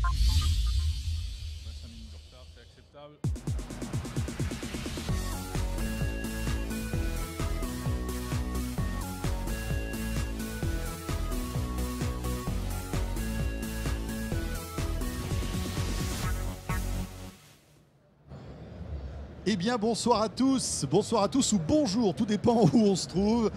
5 minutes de retard, c'est acceptable. Eh bien bonsoir à tous ou bonjour, tout dépend où on se trouve.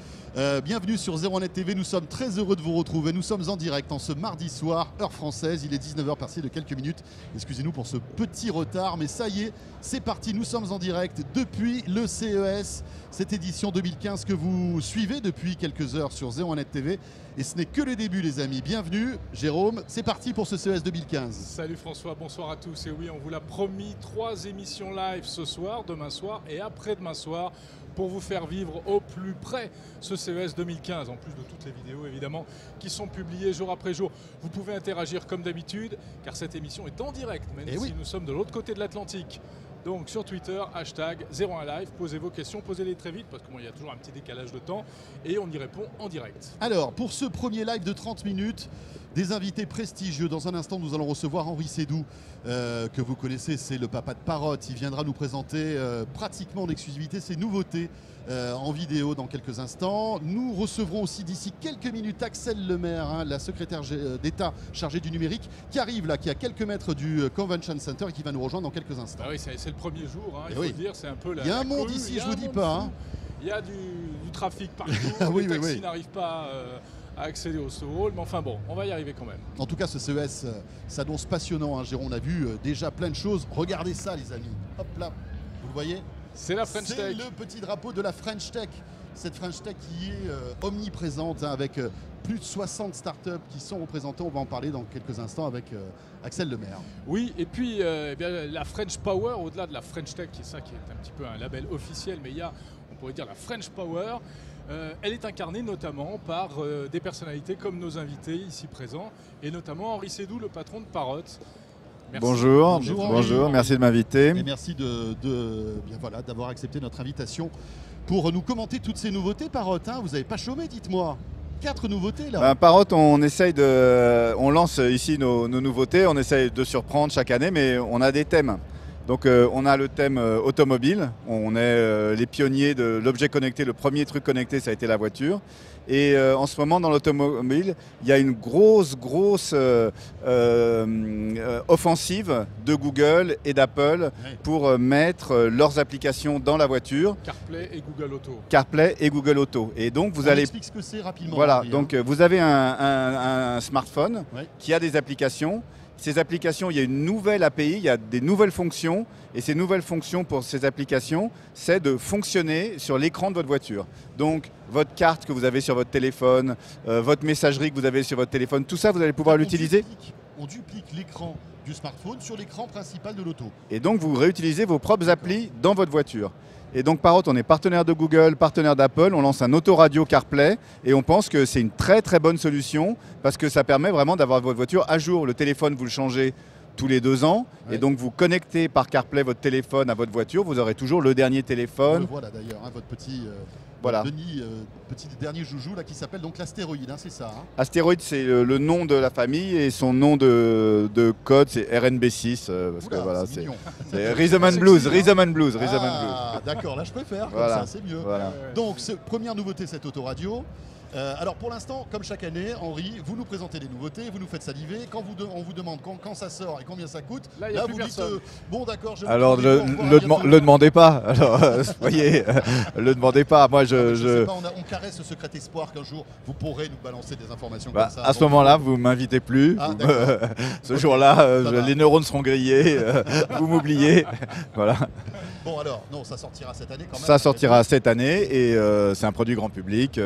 Bienvenue sur 01net TV, nous sommes très heureux de vous retrouver. Nous sommes en direct en ce mardi soir, heure française, il est 19h passé de quelques minutes. Excusez-nous pour ce petit retard, mais ça y est, c'est parti, nous sommes en direct depuis le CES, cette édition 2015 que vous suivez depuis quelques heures sur 01net TV. Et ce n'est que le début les amis, bienvenue Jérôme, c'est parti pour ce CES 2015. Salut François, bonsoir à tous. Et oui, on vous l'a promis, 3 émissions live ce soir, demain soir et après-demain soir, pour vous faire vivre au plus près ce CES 2015, en plus de toutes les vidéos évidemment qui sont publiées jour après jour. Vous pouvez interagir comme d'habitude, car cette émission est en direct, même si nous sommes de l'autre côté de l'Atlantique. Donc sur Twitter, hashtag 01live, posez vos questions, posez-les très vite, parce qu'il y a toujours un petit décalage de temps, et on y répond en direct. Alors, pour ce premier live de 30 minutes, des invités prestigieux. Dans un instant, nous allons recevoir Henri Seydoux, que vous connaissez, c'est le papa de Parrot. Il viendra nous présenter pratiquement en exclusivité ses nouveautés en vidéo dans quelques instants. Nous recevrons aussi d'ici quelques minutes Axel Lemaire, la secrétaire d'État chargée du numérique, qui arrive là, qui est à quelques mètres du Convention Center et qui va nous rejoindre dans quelques instants. Ah oui, c'est le premier jour, il faut le dire, c'est un peu la... Il y a un monde ici, je vous dis pas. Il y a du trafic partout, oui, les taxis n'arrivent pas à accéder au Soho, mais enfin bon, on va y arriver quand même. En tout cas, ce CES s'annonce passionnant, Jérôme, on a vu déjà plein de choses. Regardez ça les amis, hop là, vous le voyez? C'est la French Tech. C'est le petit drapeau de la French Tech. Cette French Tech qui est omniprésente avec plus de 60 startups qui sont représentées. On va en parler dans quelques instants avec Axel Lemaire. Oui, et puis eh bien, la French Power, au-delà de la French Tech, qui est ça qui est un petit peu un label officiel, mais il y a, on pourrait dire, la French Power. Elle est incarnée notamment par des personnalités comme nos invités ici présents, et notamment Henri Seydoux, le patron de Parrot. Merci. Bonjour, merci de m'inviter. Et merci d'avoir accepté notre invitation pour nous commenter toutes ces nouveautés, Parrot. Vous n'avez pas chômé, dites-moi. 4 nouveautés là. Parrot, on lance ici nos nouveautés, on essaye de surprendre chaque année, mais on a des thèmes. Donc on a le thème automobile, on est les pionniers de l'objet connecté, le premier truc connecté ça a été la voiture. Et en ce moment dans l'automobile, il y a une grosse offensive de Google et d'Apple pour mettre leurs applications dans la voiture. CarPlay et Google Auto. CarPlay et Google Auto. Et donc vous allez... explique ce que c'est rapidement. Voilà, donc vous avez un smartphone qui a des applications. Ces applications, il y a une nouvelle API, il y a des nouvelles fonctions. Et ces nouvelles fonctions pour ces applications, c'est de fonctionner sur l'écran de votre voiture. Donc, votre carte que vous avez sur votre téléphone, votre messagerie que vous avez sur votre téléphone, tout ça, vous allez pouvoir l'utiliser. On duplique l'écran du smartphone sur l'écran principal de l'auto. Et donc, vous réutilisez vos propres applis dans votre voiture. Et donc Parrot, on est partenaire de Google, partenaire d'Apple, on lance un autoradio CarPlay et on pense que c'est une très bonne solution parce que ça permet vraiment d'avoir votre voiture à jour. Le téléphone, vous le changez tous les 2 ans et donc vous connectez par CarPlay votre téléphone à votre voiture, vous aurez toujours le dernier téléphone. On le voit là d'ailleurs, votre petit... petit dernier joujou là, qui s'appelle donc l'astéroïde, c'est ça. Astéroïde, c'est le nom de la famille et son nom de code, c'est RNB6. Parce que voilà, c'est Rhythm and Blues. D'accord, là je préfère, voilà. Comme ça, c'est mieux. Voilà. Donc, première nouveauté, cette autoradio. Alors pour l'instant, comme chaque année, Henri, vous nous présentez des nouveautés, vous nous faites saliver. Quand on vous demande quand ça sort et combien ça coûte, là vous dites bon d'accord. Alors le demandez pas. Alors voyez, le demandez pas. Moi je sais pas, on caresse ce secret espoir qu'un jour vous pourrez nous balancer des informations comme ça. À ce moment-là, vous m'invitez plus. Ce jour-là, les neurones seront grillés. Vous m'oubliez. Voilà. Bon alors, non, ça sortira cette année quand même. Ça sortira cette année et c'est un produit grand public.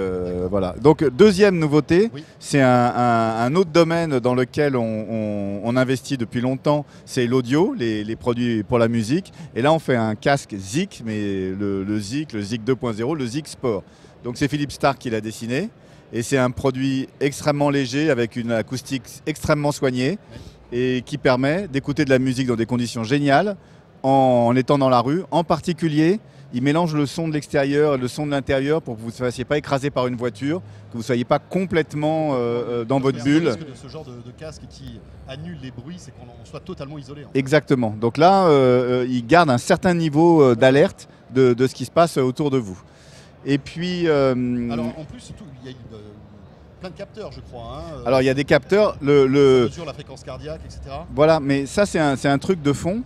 Voilà. Donc deuxième nouveauté, c'est un autre domaine dans lequel on investit depuis longtemps, c'est l'audio, les produits pour la musique. Et là on fait un casque Zik, mais le Zik 2.0, le Zik Sport. Donc c'est Philippe Stark qui l'a dessiné et c'est un produit extrêmement léger avec une acoustique extrêmement soignée et qui permet d'écouter de la musique dans des conditions géniales, en étant dans la rue. En particulier, il mélange le son de l'extérieur et le son de l'intérieur pour que vous ne fassiez pas écraser par une voiture, que vous ne soyez pas complètement dans votre bulle. Le risque de ce genre de casque qui annule les bruits, c'est qu'on soit totalement isolé. En fait. Exactement. Donc là, il garde un certain niveau d'alerte de ce qui se passe autour de vous. Et puis... Alors en plus, surtout, il y a plein de capteurs, je crois. Hein, alors il y a des capteurs. Ça mesure la fréquence cardiaque, etc. Voilà, mais ça c'est un truc de fond.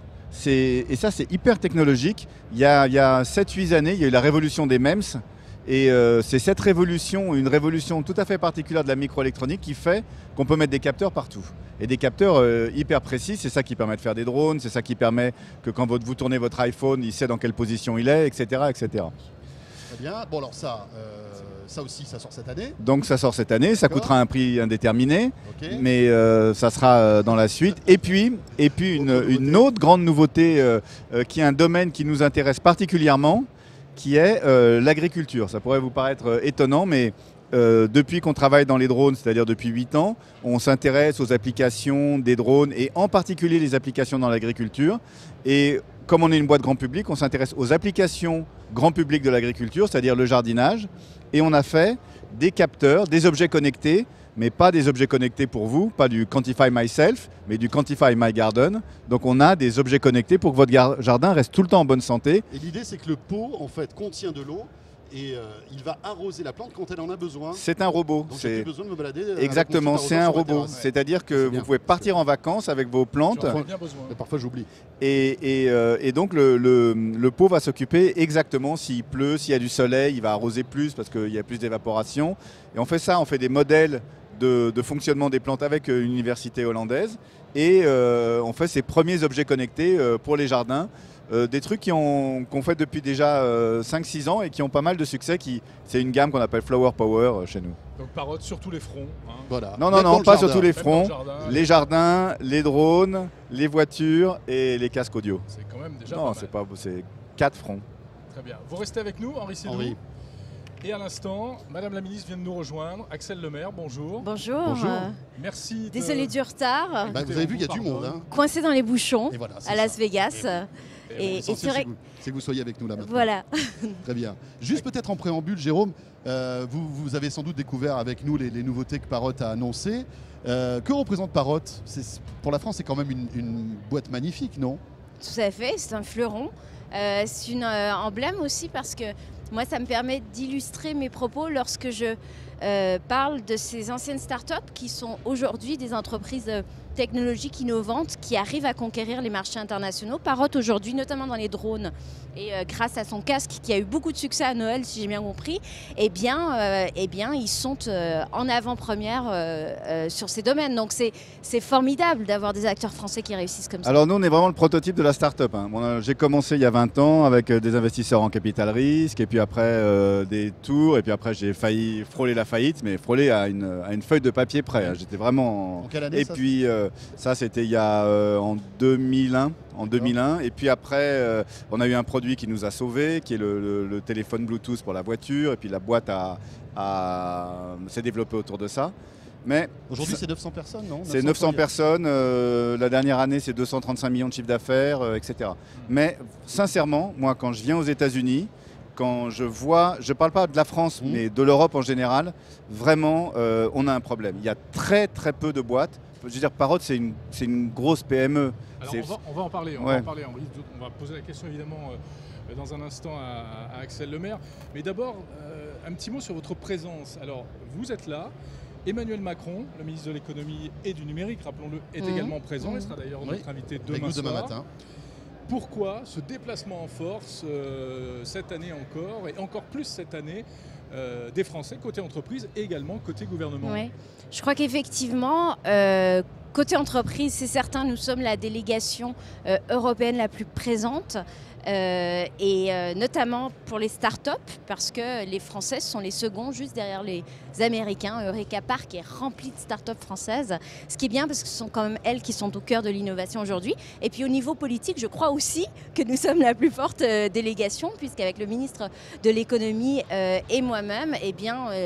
Et ça c'est hyper technologique. Il y a 7-8 années, il y a eu la révolution des MEMS. Et c'est cette révolution, une révolution tout à fait particulière de la microélectronique qui fait qu'on peut mettre des capteurs partout. Et des capteurs hyper précis, c'est ça qui permet de faire des drones, c'est ça qui permet que quand vous tournez votre iPhone, il sait dans quelle position il est, etc. etc. Très bien. Bon alors ça aussi, ça sort cette année. Donc ça sort cette année, ça coûtera un prix indéterminé, Okay. mais ça sera dans la suite. Et puis une autre grande nouveauté qui est un domaine qui nous intéresse particulièrement, qui est l'agriculture. Ça pourrait vous paraître étonnant, mais depuis qu'on travaille dans les drones, c'est-à-dire depuis 8 ans, on s'intéresse aux applications des drones et en particulier les applications dans l'agriculture. Et comme on est une boîte grand public, on s'intéresse aux applications grand public de l'agriculture, c'est-à-dire le jardinage. Et on a fait des capteurs, des objets connectés, mais pas des objets connectés pour vous, pas du Quantify Myself, mais du Quantify My Garden. Donc on a des objets connectés pour que votre jardin reste tout le temps en bonne santé. Et l'idée, c'est que le pot, en fait, contient de l'eau et il va arroser la plante quand elle en a besoin. C'est un robot. Donc j'ai plus besoin de me balader. Exactement, c'est un robot. Ouais. C'est-à-dire que vous pouvez partir en vacances avec vos plantes. J'en ai bien besoin. Mais parfois j'oublie. Et donc le pot va s'occuper exactement s'il pleut, s'il y a du soleil, il va arroser plus parce qu'il y a plus d'évaporation. Et on fait ça, on fait des modèles de fonctionnement des plantes avec une université hollandaise. Et on fait ces premiers objets connectés pour les jardins. Des trucs qu'on fait depuis déjà 5-6 ans et qui ont pas mal de succès. C'est une gamme qu'on appelle Flower Power chez nous. Donc parotte sur tous les fronts. Hein. Voilà. Non, Même dans le pas jardin. sur tous les Même dans fronts. le jardin, Les jardins, les drones, les voitures et les casques audio. C'est quand même déjà Non, pas mal. c'est 4 fronts. Très bien. Vous restez avec nous, Henri Sédou. Henri. Et à l'instant, Madame la Ministre vient de nous rejoindre. Axel Lemaire, bonjour. Bonjour. Bonjour. Merci. Désolé du retard. Bah, vous avez vu, il y a du monde. Hein. Coincé dans les bouchons Et voilà, c'est à ça. Las Vegas. Et L'essentiel, c'est vrai. c'est que vous soyez avec nous là maintenant. Voilà. Très bien. Juste peut-être en préambule, Jérôme, vous avez sans doute découvert avec nous les nouveautés que Parrot a annoncées. Que représente Parrot? Pour la France, c'est quand même une boîte magnifique, non? Tout à fait. C'est un fleuron. C'est une emblème aussi parce que moi, ça me permet d'illustrer mes propos lorsque je parle de ces anciennes startups qui sont aujourd'hui des entreprises technologiques innovantes qui arrivent à conquérir les marchés internationaux. Parrot aujourd'hui, notamment dans les drones, et grâce à son casque qui a eu beaucoup de succès à Noël, si j'ai bien compris, eh bien, ils sont en avant-première sur ces domaines. Donc c'est formidable d'avoir des acteurs français qui réussissent comme ça. Alors nous, on est vraiment le prototype de la start-up. Hein. Bon, j'ai commencé il y a 20 ans avec des investisseurs en capital risque, et puis après des tours, et puis après j'ai failli frôler la faillite, mais frôler à une feuille de papier près. Hein. J'étais vraiment... En quelle année, et ça, puis ça, c'était il y a en 2001. En 2001. Et puis après, on a eu un produit qui nous a sauvés, qui est le téléphone Bluetooth pour la voiture. Et puis la boîte s'est développée autour de ça. Mais aujourd'hui, c'est 900 personnes, non? C'est 900 personnes. La dernière année, c'est 235 millions de chiffre d'affaires, etc. Mais sincèrement, moi, quand je viens aux États-Unis, quand je vois, je ne parle pas de la France, mais de l'Europe en général, vraiment, on a un problème. Il y a très très peu de boîtes. Je veux dire, Parrot, c'est une grosse PME. Alors on va en parler, Ouais. Henri. On va poser la question évidemment dans un instant à Axel Lemaire. Mais d'abord, un petit mot sur votre présence. Alors, vous êtes là. Emmanuel Macron, le ministre de l'économie et du numérique, rappelons-le, est également présent. Il sera d'ailleurs notre invité demain soir. matin. Pourquoi ce déplacement en force cette année encore, et encore plus cette année, des Français côté entreprise et également côté gouvernement? Oui. Je crois qu'effectivement, côté entreprise, c'est certain, nous sommes la délégation européenne la plus présente. Et notamment pour les startups, parce que les Français sont les seconds juste derrière les Américains. Eureka Park est rempli de startups françaises, ce qui est bien parce que ce sont quand même elles qui sont au cœur de l'innovation aujourd'hui. Et puis au niveau politique, je crois aussi que nous sommes la plus forte délégation, puisqu'avec le ministre de l'économie et moi-même,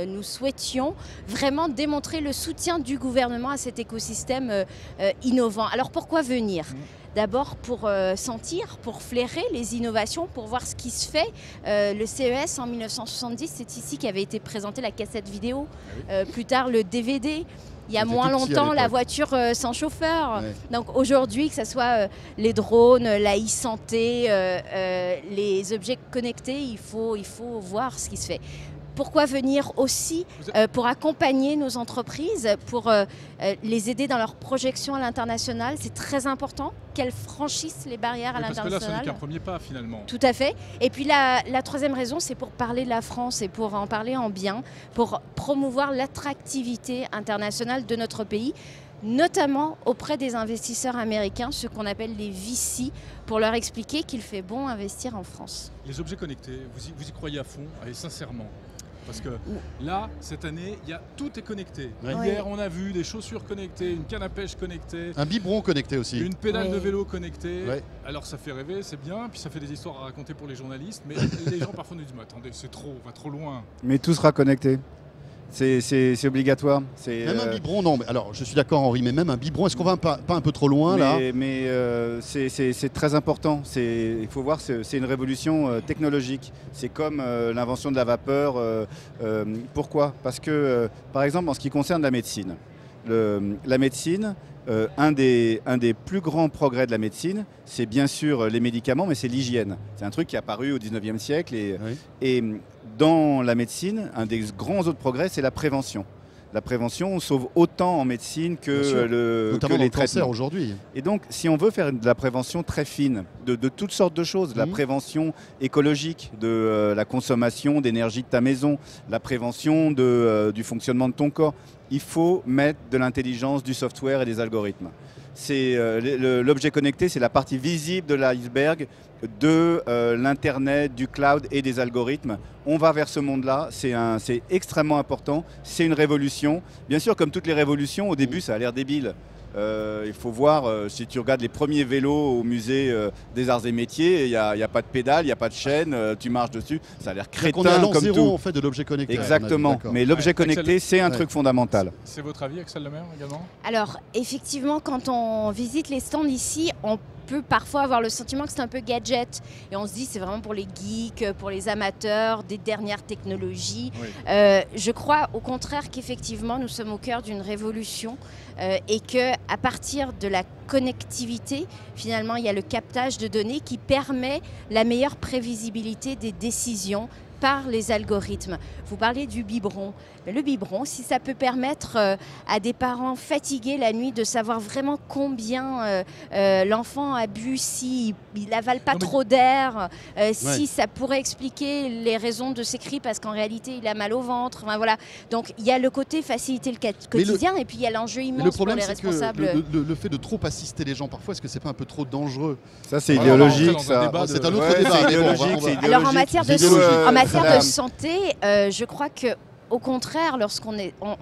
nous souhaitions vraiment démontrer le soutien du gouvernement à cet écosystème innovants. Alors pourquoi venir ? D'abord pour sentir, pour flairer les innovations, pour voir ce qui se fait. Le CES en 1970, c'est ici qu'avait été présentée la cassette vidéo. Plus tard, le DVD. Il y a moins longtemps, la voiture sans chauffeur. Ouais. Donc aujourd'hui, que ce soit les drones, la e-santé, les objets connectés, il faut voir ce qui se fait. Pourquoi venir aussi pour accompagner nos entreprises, pour les aider dans leur projection à l'international. C'est très important qu'elles franchissent les barrières à l'international. Parce que là, ce n'est qu'un premier pas finalement. Tout à fait. Et puis la troisième raison, c'est pour parler de la France et pour en parler en bien, pour promouvoir l'attractivité internationale de notre pays, notamment auprès des investisseurs américains, ce qu'on appelle les VC, pour leur expliquer qu'il fait bon investir en France. Les objets connectés, vous y croyez à fond, allez, sincèrement? Parce que là, cette année, tout est connecté. Ouais. Hier, on a vu des chaussures connectées, une canne à pêche connectée. Un biberon connecté aussi. Une pédale de vélo connectée. Ouais. Alors ça fait rêver, c'est bien, puis ça fait des histoires à raconter pour les journalistes. Mais les gens parfois nous disent, mais attendez, c'est trop, on va trop loin. Mais tout sera connecté. C'est obligatoire. Même un biberon, non. Mais alors, je suis d'accord, Henri, mais même un biberon, est-ce qu'on va pas un peu trop loin là? Mais c'est très important. Il faut voir, c'est une révolution technologique. C'est comme l'invention de la vapeur. Pourquoi? Parce que, par exemple, en ce qui concerne la médecine, la médecine, un des plus grands progrès de la médecine, c'est bien sûr les médicaments, mais c'est l'hygiène. C'est un truc qui est apparu au 19e siècle. Et dans la médecine, un des grands autres progrès, c'est la prévention. La prévention, on sauve autant en médecine que notamment les traitements aujourd'hui. Et donc, si on veut faire de la prévention très fine, de toutes sortes de choses, la prévention écologique, de la consommation d'énergie de ta maison, la prévention du fonctionnement de ton corps, il faut mettre de l'intelligence, du software et des algorithmes. L'objet connecté, c'est la partie visible de l'iceberg de l'Internet, du cloud et des algorithmes. On va vers ce monde-là, c'est extrêmement important, c'est une révolution. Bien sûr, comme toutes les révolutions, au début, ça a l'air débile. Il faut voir, si tu regardes les premiers vélos au musée des arts et métiers, il n'y a pas de pédale, il n'y a pas de chaîne, tu marches dessus, ça a l'air crétin comme zéro, tout. En fait, de l'objet connecté. Exactement, mais l'objet connecté, c'est un truc fondamental. C'est votre avis, Axel Lemaire, également? Alors, effectivement, quand on visite les stands ici, on peut parfois avoir le sentiment que c'est un peu gadget. Et on se dit c'est vraiment pour les geeks, pour les amateurs des dernières technologies. Oui. Je crois au contraire qu'effectivement nous sommes au cœur d'une révolution et qu'à partir de la connectivité, finalement il y a le captage de données qui permet la meilleure prévisibilité des décisions par les algorithmes. Vous parlez du biberon. Mais le biberon, si ça peut permettre à des parents fatigués la nuit de savoir vraiment combien l'enfant a bu, s'il n'avale pas trop d'air, si ça pourrait expliquer les raisons de ses cris parce qu'en réalité il a mal au ventre. Enfin, voilà. Donc il y a le côté faciliter le quotidien et puis il y a l'enjeu immense pour les responsables. Le fait de trop assister les gens parfois, est-ce que c'est pas un peu trop dangereux? Ça c'est idéologique. C'est un autre débat. Alors en matière de santé, je crois que au contraire, lorsqu'on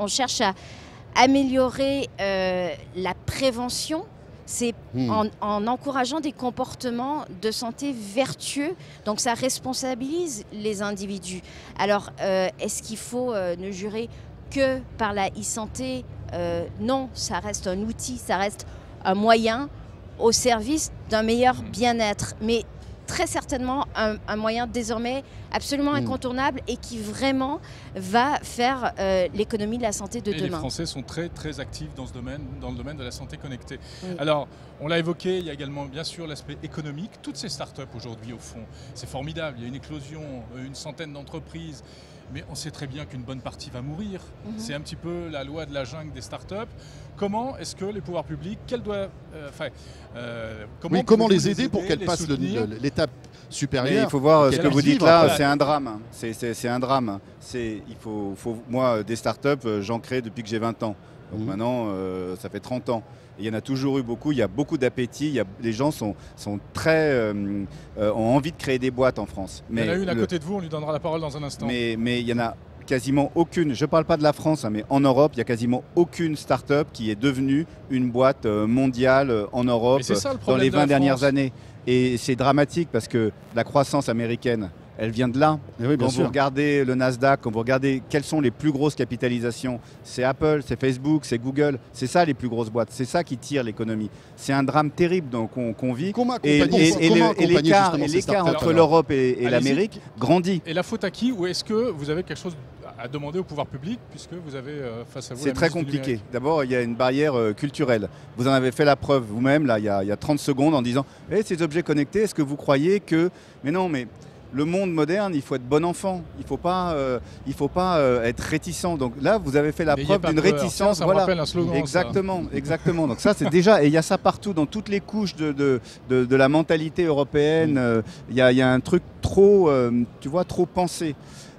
cherche à améliorer la prévention, c'est en encourageant des comportements de santé vertueux. Donc ça responsabilise les individus. Alors, est-ce qu'il faut ne jurer que par la e-santé? Non, ça reste un outil, ça reste un moyen au service d'un meilleur bien-être. Mais très certainement un moyen désormais absolument incontournable et qui vraiment va faire l'économie de la santé de demain. Les Français sont très très actifs dans le domaine de la santé connectée. Oui. Alors, on l'a évoqué, il y a également bien sûr l'aspect économique. Toutes ces startups aujourd'hui, au fond, c'est formidable. Il y a une éclosion, une centaine d'entreprises. Mais on sait très bien qu'une bonne partie va mourir. C'est un petit peu la loi de la jungle des startups. Comment est-ce que les pouvoirs publics, comment les aider pour qu'elles passent l'étape supérieure? Mais il faut voir ce que vous dites là, c'est un drame. C'est un drame. Moi, des startups, j'en crée depuis que j'ai 20 ans. Donc maintenant, ça fait 30 ans. Il y en a toujours eu beaucoup, il y a beaucoup d'appétit, les gens ont envie de créer des boîtes en France. Mais il y en a une à côté de vous, on lui donnera la parole dans un instant. Mais il y en a quasiment aucune, je ne parle pas de la France, mais en Europe, il n'y a quasiment aucune start-up qui est devenue une boîte mondiale en Europe dans les 20 dernières années. Et c'est dramatique parce que la croissance américaine, elle vient de là. Oui, quand vous regardez le Nasdaq, quand vous regardez quelles sont les plus grosses capitalisations, c'est Apple, c'est Facebook, c'est Google, c'est ça les plus grosses boîtes, c'est ça qui tire l'économie. C'est un drame terrible qu'on vit. Et l'écart entre l'Europe et l'Amérique grandit. Et la faute à qui? Ou est-ce que vous avez quelque chose à demander au pouvoir public, puisque vous avez face à vous... C'est très compliqué. D'abord, il y a une barrière culturelle. Vous en avez fait la preuve vous-même, là, il y a 30 secondes, en disant ces objets connectés, est-ce que vous croyez que... Mais non, mais le monde moderne, il faut être bon enfant. Il ne faut pas être réticent. Donc là, vous avez fait la preuve d'une réticence. Ça me rappelle un slogan. Exactement, exactement. Donc ça, c'est déjà... Et il y a ça partout, dans toutes les couches de la mentalité européenne. Il y a un truc trop, trop pensé.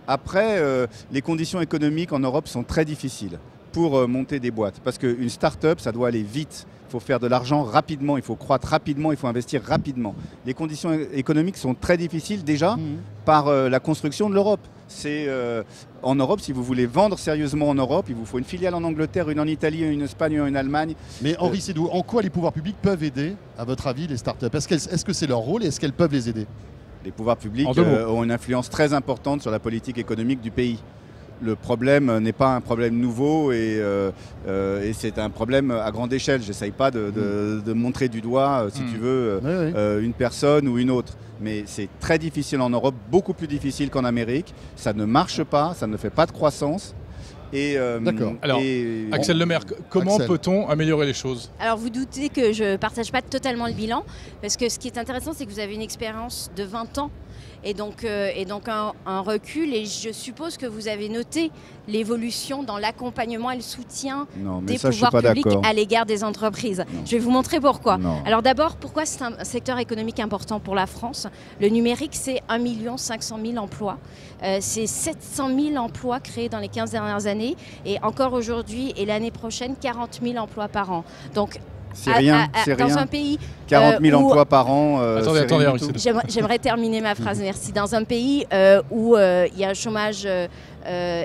Après, les conditions économiques en Europe sont très difficiles pour monter des boîtes. Parce qu'une start-up, ça doit aller vite. Il faut faire de l'argent rapidement, il faut croître rapidement, il faut investir rapidement. Les conditions économiques sont très difficiles déjà par la construction de l'Europe. En Europe, si vous voulez vendre sérieusement en Europe, il vous faut une filiale en Angleterre, une en Italie, une en Espagne, une en Allemagne. Mais Henri Seydoux, en quoi les pouvoirs publics peuvent aider, à votre avis, les start-up? Est-ce que c'est leur rôle et est-ce qu'elles peuvent les aider? Les pouvoirs publics ont une influence très importante sur la politique économique du pays. Le problème n'est pas un problème nouveau et c'est un problème à grande échelle. J'essaye pas de montrer du doigt, si tu veux, une personne ou une autre. Mais c'est très difficile en Europe, beaucoup plus difficile qu'en Amérique. Ça ne marche pas, ça ne fait pas de croissance. D'accord. Alors, Axel Lemaire, comment peut-on améliorer les choses? Alors, vous doutez que je ne partage pas totalement le bilan, parce que ce qui est intéressant, c'est que vous avez une expérience de 20 ans et donc un recul, et je suppose que vous avez noté l'évolution dans l'accompagnement et le soutien des pouvoirs publics à l'égard des entreprises. Non. Je vais vous montrer pourquoi. Non. Alors d'abord, pourquoi c'est un secteur économique important pour la France? Le numérique, c'est 1 500 000 emplois. C'est 700 000 emplois créés dans les 15 dernières années, et encore aujourd'hui et l'année prochaine, 40 000 emplois par an. Donc, c'est rien, c'est dans rien. un pays 40 000 emplois par an. Attendez, j'aimerais terminer ma phrase, merci. Dans un pays où il y a un chômage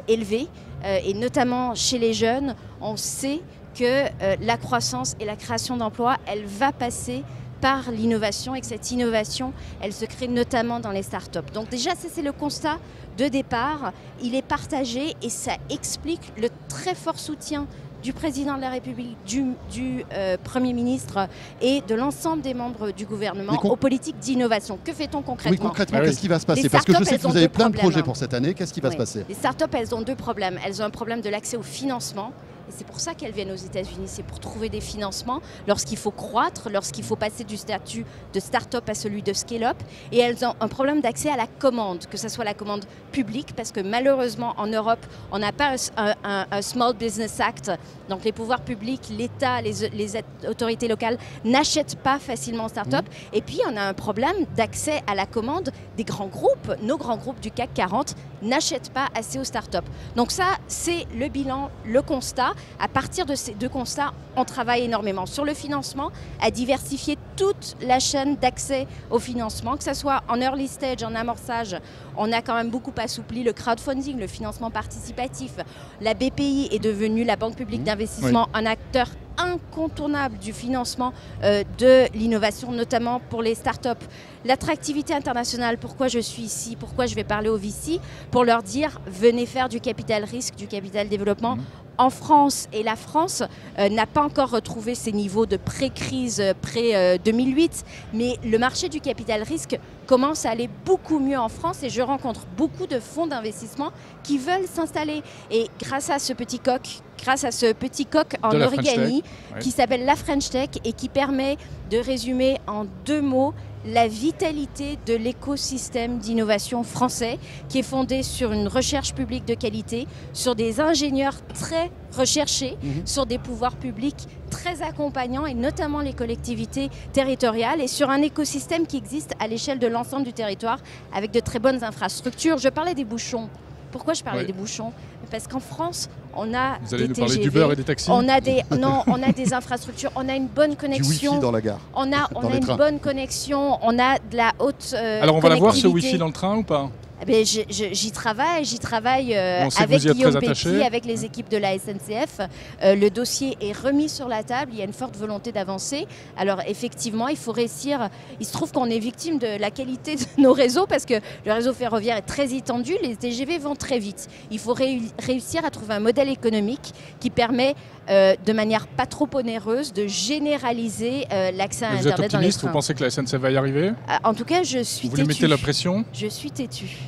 élevé, et notamment chez les jeunes, on sait que la croissance et la création d'emplois, elle va passer par l'innovation, et que cette innovation, elle se crée notamment dans les startups. Donc déjà, ça c'est le constat de départ. Il est partagé et ça explique le très fort soutien du président de la République, du Premier ministre et de l'ensemble des membres du gouvernement aux politiques d'innovation. Que fait-on concrètement? Oui, concrètement, qu'est-ce qui va se passer? Parce que je sais que vous avez plein de projets pour cette année. Qu'est-ce qui va se passer? Les startups, elles ont deux problèmes. Elles ont un problème de l'accès au financement. Et c'est pour ça qu'elles viennent aux États-Unis, c'est pour trouver des financements lorsqu'il faut croître, lorsqu'il faut passer du statut de start-up à celui de scale-up. Et elles ont un problème d'accès à la commande, que ce soit la commande publique, parce que malheureusement en Europe, on n'a pas un Small Business Act. Donc les pouvoirs publics, l'État, les autorités locales n'achètent pas facilement start-up. Et puis on a un problème d'accès à la commande des grands groupes. Nos grands groupes du CAC 40 n'achètent pas assez aux start-up. Donc ça, c'est le bilan, le constat. À partir de ces deux constats, on travaille énormément sur le financement, à diversifier toute la chaîne d'accès au financement, que ce soit en early stage, en amorçage. On a quand même beaucoup assoupli le crowdfunding, le financement participatif. La BPI est devenue, la Banque publique d'investissement, un acteur incontournable du financement de l'innovation, notamment pour les startups. L'attractivité internationale, pourquoi je suis ici, pourquoi je vais parler aux VC, pour leur dire venez faire du capital risque, du capital développement en France. Et la France n'a pas encore retrouvé ses niveaux de pré-crise, pré-2008, mais le marché du capital risque commence à aller beaucoup mieux en France et je rencontre beaucoup de fonds d'investissement qui veulent s'installer. Et grâce à ce petit coq en origami qui s'appelle la French Tech et qui permet de résumer en 2 mots la vitalité de l'écosystème d'innovation français qui est fondé sur une recherche publique de qualité, sur des ingénieurs très recherchés, sur des pouvoirs publics très accompagnants et notamment les collectivités territoriales et sur un écosystème qui existe à l'échelle de l'ensemble du territoire avec de très bonnes infrastructures. Je parlais des bouchons. Pourquoi je parlais des bouchons? Parce qu'en France, on a Vous allez des nous parler TGV, d'Uber et des taxis? on a des infrastructures, on a une bonne connexion. Du Wi-Fi dans la gare. On a une bonne connexion, on a de la haute Alors on va la voir ce Wi-Fi dans le train ou pas? J'y travaille On sait que avec vous y êtes Guillaume très Petit, attaché. avec les équipes de la SNCF. Le dossier est remis sur la table, il y a une forte volonté d'avancer. Alors effectivement, il faut réussir. Il se trouve qu'on est victime de la qualité de nos réseaux parce que le réseau ferroviaire est très étendu, les TGV vont très vite. Il faut réussir à trouver un modèle économique qui permet de manière pas trop onéreuse de généraliser l'accès à Vous êtes Internet dans les optimiste, trains. vous pensez que la SNCF va y arriver? En tout cas, je suis Vous lui mettez la pression? Je suis têtu.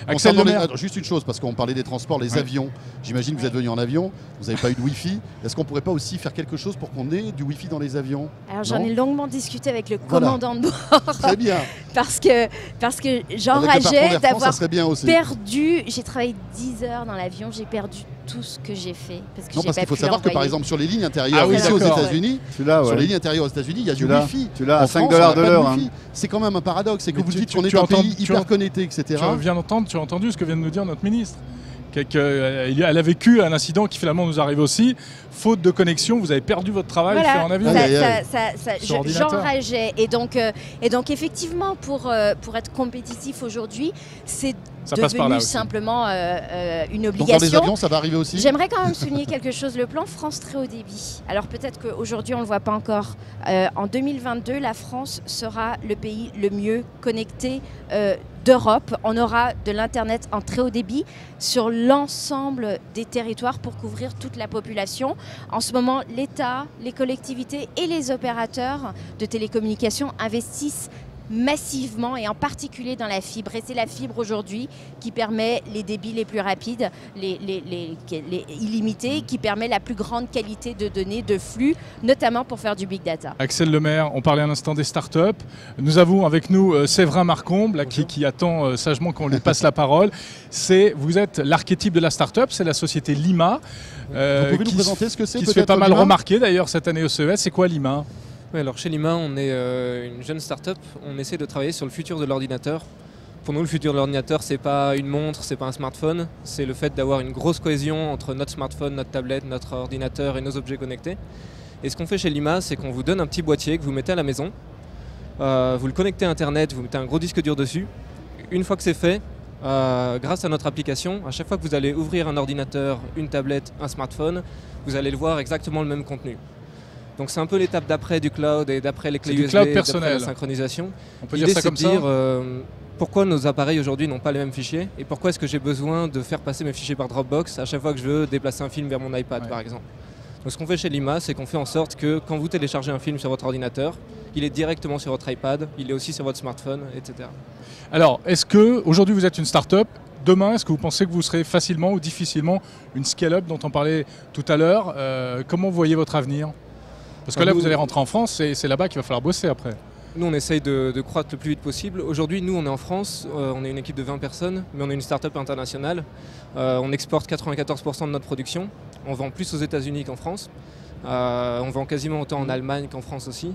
Axel Concernant Lemaire. juste une chose, parce qu'on parlait des transports, les Ouais. avions. J'imagine que vous êtes venu en avion, vous n'avez pas eu de Wi-Fi. Est-ce qu'on pourrait pas aussi faire quelque chose pour qu'on ait du Wi-Fi dans les avions? Alors j'en Non. ai longuement discuté avec le Voilà. commandant de bord Très bien. parce que Avec le j'enrageais patron d'Air France, ça d'avoir serait bien aussi. perdu. J'ai travaillé 10 heures dans l'avion, j'ai perdu tout ce que j'ai fait parce que Non, j'ai parce pas qu'il faut pu savoir que par l'envoyer. exemple sur les lignes intérieures Ah oui, ici aux d'accord. États-Unis, Tu l'as, sur ouais. les lignes intérieures aux États-Unis, il y a du Tu l'as. Wi-Fi. Tu l'as à En 5 France, dollars on de n'a pas l'heure. Wi-Fi. hein. C'est quand même un paradoxe, c'est que Mais vous tu- dites tu- qu'on est tu un entends- pays tu hyper en- connecté, etc. Tu as entendu ce que vient de nous dire notre ministre? Elle a vécu un incident qui finalement nous arrive aussi. Faute de connexion, vous avez perdu votre travail fait en avion. Aïe, aïe, aïe. Sur ordinateur. J'enrageais et donc effectivement pour être compétitif aujourd'hui, c'est Ça passe par là devenu aussi. simplement une Donc dans les obligation. avions, ça va arriver aussi. J'aimerais quand même souligner quelque chose, le plan France très haut débit. Alors peut-être qu'aujourd'hui on ne le voit pas encore. En 2022, la France sera le pays le mieux connecté d'Europe. On aura de l'Internet en très haut débit sur l'ensemble des territoires pour couvrir toute la population. En ce moment, l'État, les collectivités et les opérateurs de télécommunications investissent massivement et en particulier dans la fibre. Et c'est la fibre aujourd'hui qui permet les débits les plus rapides, les illimités, qui permet la plus grande qualité de données, de flux, notamment pour faire du big data. Axel Lemaire, on parlait un instant des startups. Nous avons avec nous Séverin Marcombe là, qui attend sagement qu'on lui passe la parole. Vous êtes l'archétype de la startup, c'est la société Lima. Vous pouvez nous qui présenter ce que c'est se fait peut-être, pas mal Lima remarquer d'ailleurs cette année au CES. C'est quoi Lima? Ouais, alors chez Lima, on est une jeune start-up. On essaie de travailler sur le futur de l'ordinateur. Pour nous, le futur de l'ordinateur, c'est pas une montre, c'est pas un smartphone. C'est le fait d'avoir une grosse cohésion entre notre smartphone, notre tablette, notre ordinateur et nos objets connectés. Et ce qu'on fait chez Lima, c'est qu'on vous donne un petit boîtier que vous mettez à la maison. Vous le connectez à Internet, vous mettez un gros disque dur dessus. Une fois que c'est fait, grâce à notre application, à chaque fois que vous allez ouvrir un ordinateur, une tablette, un smartphone, vous allez le voir exactement le même contenu. Donc c'est un peu l'étape d'après du cloud et d'après les clés C'est du USB, cloud d'après personnel. la synchronisation. On peut dire L'idée, ça c'est comme de ça? dire pourquoi nos appareils aujourd'hui n'ont pas les mêmes fichiers et pourquoi est-ce que j'ai besoin de faire passer mes fichiers par Dropbox à chaque fois que je veux déplacer un film vers mon iPad, Ouais. par exemple. Donc ce qu'on fait chez Lima, c'est qu'on fait en sorte que quand vous téléchargez un film sur votre ordinateur, il est directement sur votre iPad, il est aussi sur votre smartphone, etc. Alors, est-ce que aujourd'hui vous êtes une start-up? Demain, est-ce que vous pensez que vous serez facilement ou difficilement une scale-up dont on parlait tout à l'heure? Comment vous voyez votre avenir? Parce que là, vous allez rentrer en France et c'est là-bas qu'il va falloir bosser après. Nous, on essaye de croître le plus vite possible. Aujourd'hui, nous, on est en France, on est une équipe de 20 personnes, mais on est une start-up internationale. On exporte 94% de notre production. On vend plus aux États-Unis qu'en France. On vend quasiment autant en Allemagne qu'en France aussi.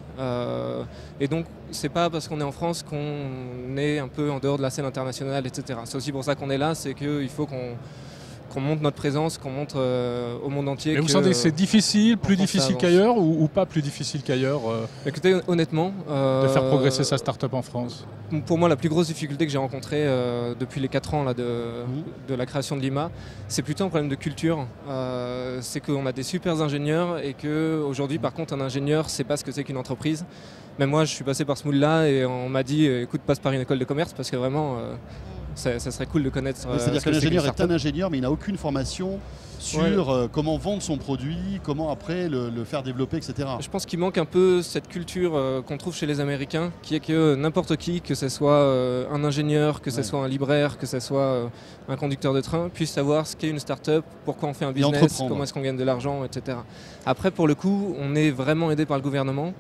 Et donc, c'est pas parce qu'on est en France qu'on est un peu en dehors de la scène internationale, etc. C'est aussi pour ça qu'on est là, c'est qu'il faut qu'on montre notre présence, qu'on montre au monde entier. Et vous que, sentez que c'est difficile, plus en France, ça difficile avance. qu'ailleurs ou pas plus difficile qu'ailleurs Écoutez, honnêtement, de faire progresser sa start-up en France? Pour moi, la plus grosse difficulté que j'ai rencontrée depuis les 4 ans là, de la création de Lima, c'est plutôt un problème de culture. C'est qu'on a des super ingénieurs et qu'aujourd'hui, par contre, un ingénieur ne sait pas ce que c'est qu'une entreprise. Même moi, je suis passé par ce moule-là et on m'a dit écoute, passe par une école de commerce parce que vraiment, ça serait cool de connaître. C'est-à-dire ce qu'un que c'est qu'une ingénieur est un startup. ingénieur, mais il n'a aucune formation sur comment vendre son produit, comment après le faire développer, etc. Je pense qu'il manque un peu cette culture qu'on trouve chez les Américains, qui est que n'importe qui, que ce soit un ingénieur, que ce soit un libraire, que ce soit un conducteur de train, puisse savoir ce qu'est une start-up, pourquoi on fait un business, entreprendre. comment est-ce qu'on gagne de l'argent, etc. Après, pour le coup, on est vraiment aidé par le gouvernement,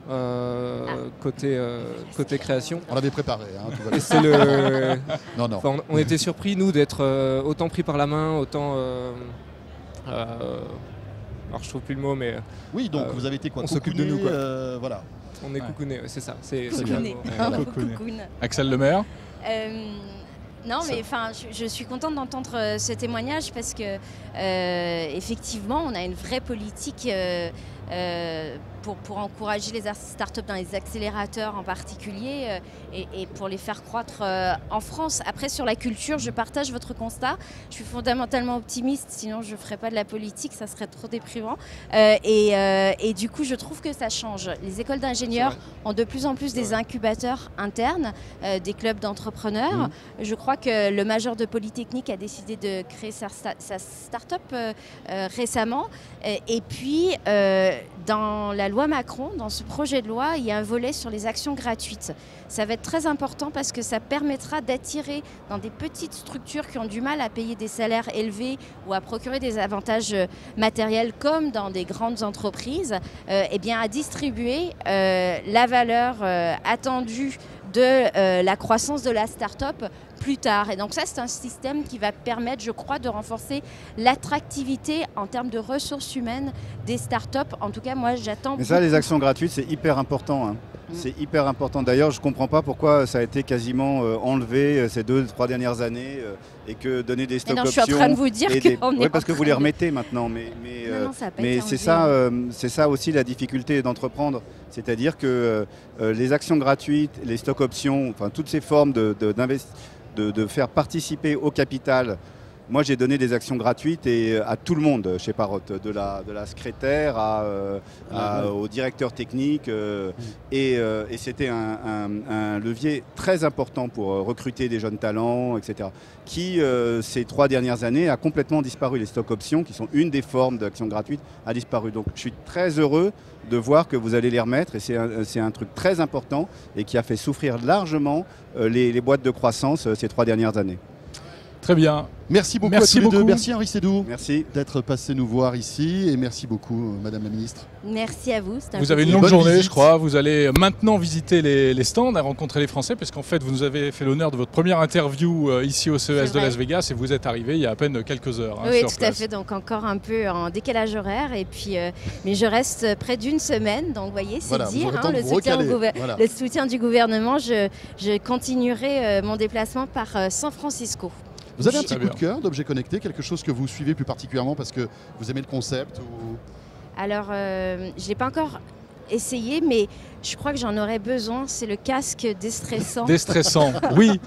côté création. On l'avait préparé, hein, tout va bien. Et c'est le... Non, non. Enfin, on était surpris, nous, d'être autant pris par la main, autant... alors je trouve plus le mot, mais Oui, donc vous avez été quoi? on s'occupe de Coucouné, nous, quoi. voilà. on est Ouais. coucouné, c'est ça. C'est Très le bien. mot. Voilà. Cocoon. Axel Lemaire? Non, mais enfin, je suis contente d'entendre ce témoignage parce que effectivement, on a une vraie politique pour encourager les startups dans les accélérateurs en particulier et pour les faire croître en France. Après, sur la culture, je partage votre constat. Je suis fondamentalement optimiste, sinon je ne ferais pas de la politique, ça serait trop déprimant. Et du coup, je trouve que ça change. Les écoles d'ingénieurs ont de plus en plus des incubateurs internes, des clubs d'entrepreneurs. Je crois que le major de Polytechnique a décidé de créer sa start-up récemment. Et puis, dans la loi Macron, dans ce projet de loi, il y a un volet sur les actions gratuites. Ça va être très important parce que ça permettra d'attirer dans des petites structures qui ont du mal à payer des salaires élevés ou à procurer des avantages matériels comme dans des grandes entreprises, eh bien, à distribuer la valeur attendue de la croissance de la start-up plus tard. Et donc ça, c'est un système qui va permettre, je crois, de renforcer l'attractivité en termes de ressources humaines des start-up. En tout cas, moi, j'attends... Mais ça, les actions gratuites, c'est hyper important. C'est hyper important. D'ailleurs, je ne comprends pas pourquoi ça a été quasiment enlevé ces 2-3 dernières années et que donner des stock options... Je suis en train de vous dire qu'on est... Oui, parce que vous les remettez maintenant. Mais c'est ça aussi la difficulté d'entreprendre. C'est-à-dire que les actions gratuites, les stock options, enfin toutes ces formes de faire participer au capital. Moi, j'ai donné des actions gratuites à tout le monde chez Parrot, de la secrétaire au directeur technique. Et c'était un levier très important pour recruter des jeunes talents, etc. Qui, ces 3 dernières années, a complètement disparu. Les stock options, qui sont une des formes d'actions gratuites, a disparu. Donc, je suis très heureux de voir que vous allez les remettre. Et c'est un truc très important et qui a fait souffrir largement les boîtes de croissance ces 3 dernières années. Très bien. Merci beaucoup à tous les deux. Merci Henri Sédou d'être passé nous voir ici et merci beaucoup Madame la Ministre. Merci à vous. Vous avez une longue journée, je crois. Vous allez maintenant visiter les stands et rencontrer les Français puisqu'en fait vous nous avez fait l'honneur de votre première interview ici au CES de Las Vegas et vous êtes arrivé il y a à peine quelques heures. Oui, tout à fait. Donc encore un peu en décalage horaire et puis mais je reste près d'une semaine. Donc vous voyez, c'est dire le soutien du gouvernement. Je continuerai mon déplacement par San Francisco. Vous avez un petit coup de cœur d'objet connecté, quelque chose que vous suivez plus particulièrement parce que vous aimez le concept ou... Alors, je n'ai pas encore essayé, mais je crois que j'en aurais besoin. C'est le casque déstressant. Déstressant, oui.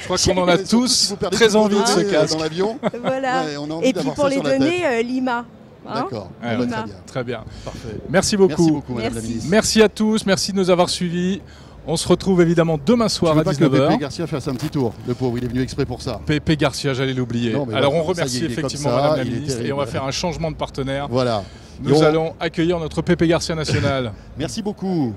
Je crois qu'on en a tous très envie de ce casque. Dans l'avion. Voilà. Ouais, et puis pour les données, Lima. D'accord. Très bien. Parfait. Merci beaucoup. Merci beaucoup, Madame la Ministre. Merci à tous. Merci de nous avoir suivis. On se retrouve évidemment demain soir à 19h. Que Pépé Garcia fasse un petit tour. Le pauvre, il est venu exprès pour ça. Pépé Garcia, j'allais l'oublier. Alors on remercie effectivement Madame la Ministre et on va faire un changement de partenaire. Voilà. Nous allons accueillir notre Pépé Garcia national. Merci beaucoup.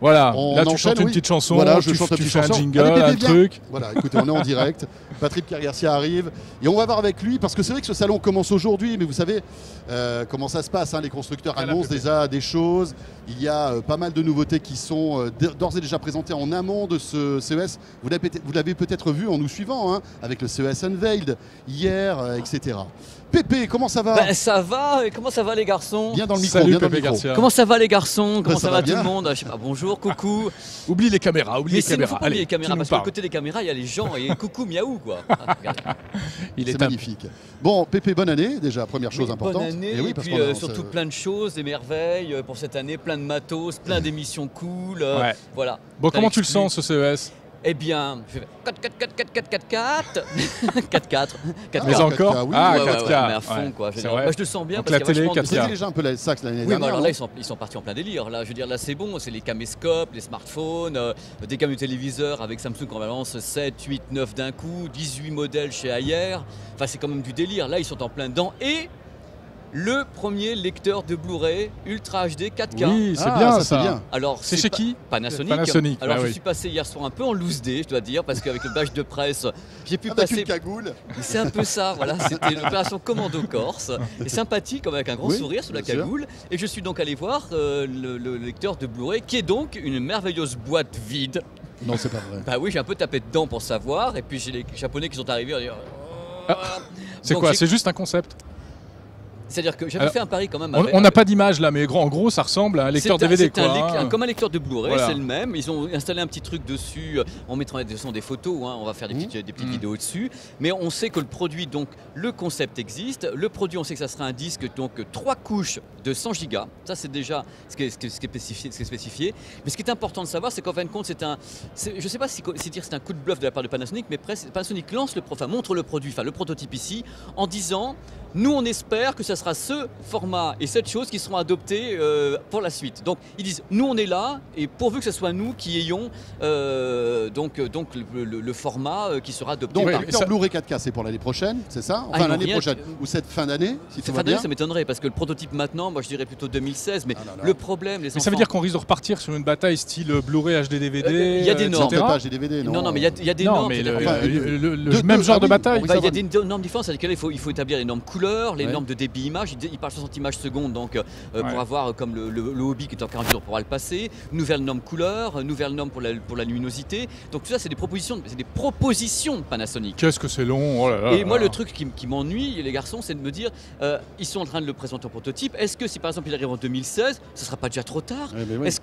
Voilà, là tu chantes une petite chanson, voilà, tu chante fais un jingle, un truc. Voilà, écoutez, on est en direct. Patrick Garcia arrive et on va voir avec lui parce que c'est vrai que ce salon commence aujourd'hui, mais vous savez comment ça se passe, hein, les constructeurs annoncent déjà des choses. Il y a pas mal de nouveautés qui sont d'ores et déjà présentées en amont de ce CES. Vous l'avez peut-être vu en nous suivant, hein, avec le CES Unveiled hier, etc. Pépé, comment ça va? Ça va, et comment ça va les garçons? Bien dans le micro, Salut, bien dans le Pépé micro. Garcia. Comment ça va les garçons? Comment ça va bien. tout le monde? Je sais pas, bonjour, coucou. Oublie les caméras, Mais il ne faut pas oublier les caméras, parce qu'à côté des caméras, il y a les gens et coucou, miaou quoi. C'est magnifique. Bon, Pépé, bonne année déjà, première chose importante. Bonne année, et puis surtout plein de choses, des merveilles pour cette année, plein de matos, plein d'émissions cool. Voilà. Bon, comment tu le sens ce CES? Eh bien, je fais 4-4. Mais encore? Oui. Ah, 4K. Mais à fond, quoi. Je le sens bien parce la télé, 4K. C'était déjà un peu ça l'année dernière. Oui, mais alors là, ils sont partis en plein délire. Là, je veux dire, là, c'est bon. C'est les caméscopes, les smartphones, des gammes de téléviseurs avec Samsung en balance 7, 8, 9 d'un coup, 18 modèles chez Ayer. Enfin, c'est quand même du délire. Là, ils sont en plein dedans. Et le premier lecteur de Blu-ray Ultra HD 4K. Oui, c'est bien ça. Bien. Alors, c'est chez qui? Panasonic. Alors, je suis passé hier soir un peu en loose day, je dois dire, parce qu'avec le badge de presse, j'ai pu passer. Une cagoule. C'est un peu ça, voilà. C'était l'opération Commando Corse. Et sympathique, comme avec un grand sourire sous la cagoule. Et je suis donc allé voir le lecteur de Blu-ray, qui est donc une merveilleuse boîte vide. Non, c'est pas vrai. Bah oui, j'ai un peu tapé dedans pour savoir. Et puis j'ai les Japonais qui sont arrivés à dire. C'est quoi? C'est juste un concept? C'est-à-dire que j'avais fait un pari quand même. On n'a pas d'image là, mais en gros, ça ressemble à un lecteur DVD. Comme un lecteur de Blu-ray, voilà. c'est le même. Ils ont installé un petit truc dessus. On mettra des photos, hein, on va faire des petites vidéos dessus. Mais on sait que le produit, donc le concept existe. Le produit, on sait que ça sera un disque, donc 3 couches de 100 Go. Ça, c'est déjà ce qui est spécifié. Mais ce qui est important de savoir, c'est qu'en fin de compte, je ne sais pas si dire c'est un coup de bluff de la part de Panasonic, mais Panasonic montre le produit, enfin le prototype ici, en disant. Nous, on espère que ce sera ce format et cette chose qui seront adoptés pour la suite. Donc, ils disent, nous, on est là, et pourvu que ce soit nous qui ayons donc le format qui sera adopté. Donc, le Blu-ray 4K, c'est pour l'année prochaine, c'est ça? Enfin, l'année prochaine, ou cette fin d'année, si tout va bien. Ça m'étonnerait, parce que le prototype maintenant, moi, je dirais plutôt 2016, mais le problème, les enfants... Mais ça veut dire qu'on risque de repartir sur une bataille style Blu-ray, HD, DVD, il y a des normes. Pas HD, DVD, non. Non, mais il y a des normes. Mais le même genre de bataille. Il y a des normes différentes, c'est-à-dire qu'il faut établir les normes couleurs, les normes de débit image, il parle 60 images secondes, donc pour avoir comme le hobby qui est en 48 heures pourra le passer, nouvelle norme couleur, nouvelle norme pour la luminosité. Donc tout ça c'est des propositions de Panasonic. Qu'est-ce que c'est long, oh là là. Et moi le truc qui m'ennuie les garçons, c'est de me dire ils sont en train de le présenter en prototype, est-ce que si par exemple il arrive en 2016, ce sera pas déjà trop tard?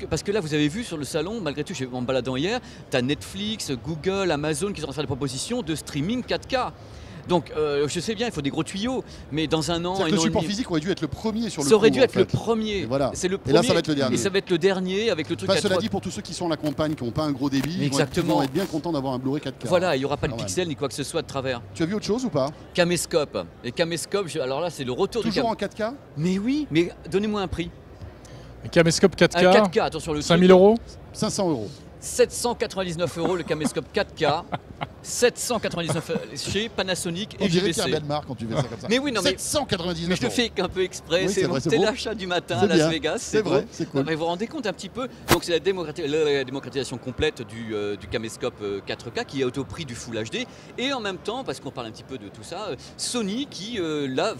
Parce que là vous avez vu sur le salon, malgré tout en me baladant hier, tu as Netflix, Google, Amazon qui sont en train de faire des propositions de streaming 4K. Donc je sais bien, il faut des gros tuyaux, mais dans un an... Le support physique aurait dû être le premier sur le coup. Ça aurait dû être le premier. Voilà. C'est le premier. Et là, ça va être le dernier. Et ça va être le dernier avec le truc... Cela dit, pour tous ceux qui sont à la campagne, qui n'ont pas un gros débit, ils vont être bien contents d'avoir un Blu-ray 4K. Voilà, il n'y aura pas de pixels ni quoi que ce soit de travers. Tu as vu autre chose ou pas? Caméscope. Et Caméscope, alors là, c'est le retour du... Toujours en 4K? Mais oui, mais donnez-moi un prix. Caméscope 4K, 4K, attention le 5 000 €? 500 €. 799 € le caméscope 4K. 799 chez Panasonic et JVC. On dirait JVC. Pierre Bellemare quand tu fais ça comme ça. Mais oui, non, mais 799 mais je le fais un peu exprès. Oui, c'est l'achat du matin à Las Vegas. C'est vrai, c'est cool. Non, mais vous vous rendez compte un petit peu. Donc c'est la démocratisation complète du caméscope 4K qui est au prix du Full HD. Et en même temps, parce qu'on parle un petit peu de tout ça, Sony qui là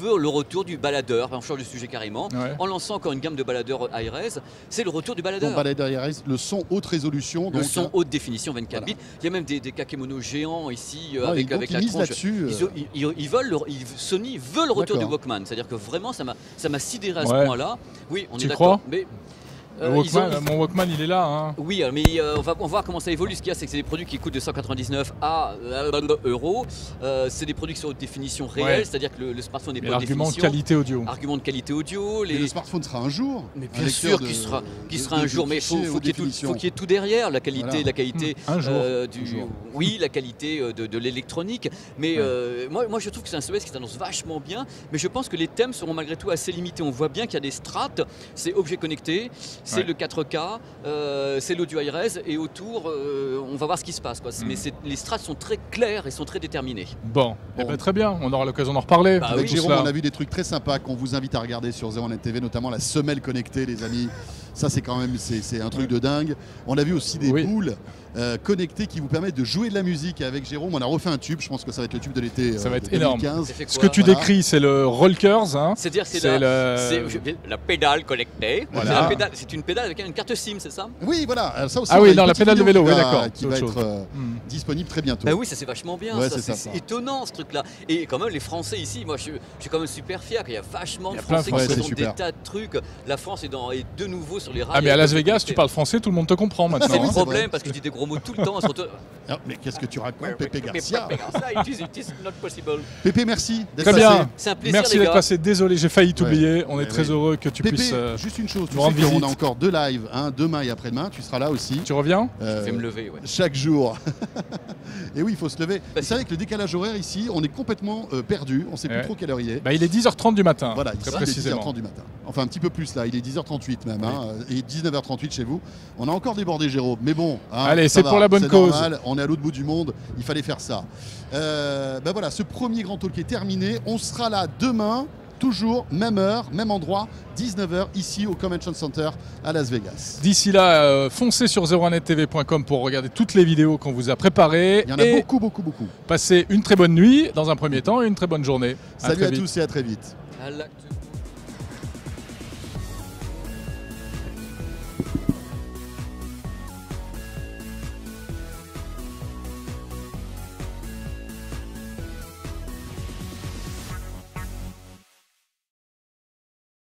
veut le retour du baladeur. On change de sujet carrément. Ouais. En lançant encore une gamme de baladeurs high-res. C'est le retour du baladeur. Donc baladeur high-res, le son haute résolution. Le donc, son haute définition 24 bits. Il y a même des kakémonos géants ici avec la tronche. Là-dessus, Sony veut le retour du Walkman. C'est-à-dire que vraiment, ça m'a sidéré à ce point-là. Oui, on est d'accord. Mais mon Walkman, il est là. Hein. Oui, mais on va voir comment ça évolue. Ce qu'il y a, c'est que c'est des produits qui coûtent de 199 à €. C'est des produits qui sont haute définition réelle, c'est-à-dire que le smartphone n'est pas haute définition. Argument de qualité audio. Argument de qualité audio. Le smartphone sera un jour. Mais bien sûr qu'il sera un jour, mais il faut qu'il y ait tout derrière. La qualité, un jour. Oui, la qualité de l'électronique. Mais moi, je trouve que c'est un CES qui s'annonce vachement bien. Mais je pense que les thèmes seront malgré tout assez limités. On voit bien qu'il y a des strates. C'est objets connectés. C'est le 4K, c'est l'audio high-res et autour, on va voir ce qui se passe. Mais les strates sont très claires et sont très déterminées. Bon. Très bien, on aura l'occasion d'en reparler. Avec Jérôme, on a vu des trucs très sympas qu'on vous invite à regarder sur 01net TV, notamment la semelle connectée, les amis. Ça, c'est quand même c'est un truc de dingue. On a vu aussi des boules connectées qui vous permettent de jouer de la musique avec Jérôme. On a refait un tube, je pense que ça va être le tube de l'été. Ça va être 2015. énorme. Ce que tu décris, c'est le Rollkers. Hein. C'est-à-dire c'est la pédale connectée. Voilà. C'est une pédale avec une carte SIM, c'est ça? Oui, voilà. Ça aussi, la pédale de vélo, d'accord. Qui va être disponible très bientôt. Bah oui, ça c'est vachement bien. Ouais, c'est étonnant ce truc-là. Et quand même, les Français ici, moi je suis quand même super fier qu'il y a vachement de Français qui présentent des tas de trucs. La France est de nouveau sur les rails. Ah, mais à Las Vegas, tu parles français, tout le monde te comprend maintenant. C'est le problème parce que je dis des gros mots tout le temps. Mais qu'est-ce que tu racontes, Pépé Garcia? It is not possible. Pépé, merci d'être passé. Très bien. C'est un plaisir. Merci d'être passé. Désolé, j'ai failli t'oublier. On est très heureux que tu puisses. Juste une chose, tu sais qu'on a encore 2 lives, demain et après-demain. Tu seras là aussi. Tu reviens? Je vais me lever, chaque jour. Et oui, il faut se lever. C'est vrai que le décalage horaire ici, on est complètement perdu. On ne sait plus trop quelle heure il est. Il est 10h30 du matin. Voilà, très précisément. Il est 10h30 du matin. Enfin, un petit peu plus là. Il est 10h38 même. Et 19h38 chez vous. On a encore débordé, Jérôme. Mais bon. Allez, c'est pour la bonne cause. Normal. On est à l'autre bout du monde. Il fallait faire ça. Voilà, ce premier grand talk est terminé. On sera là demain. Toujours, même heure, même endroit, 19h ici au Convention Center à Las Vegas. D'ici là, foncez sur 01nettv.com pour regarder toutes les vidéos qu'on vous a préparées. Il y en a beaucoup. Passez une très bonne nuit dans un premier temps et une très bonne journée. Salut à tous et à très vite.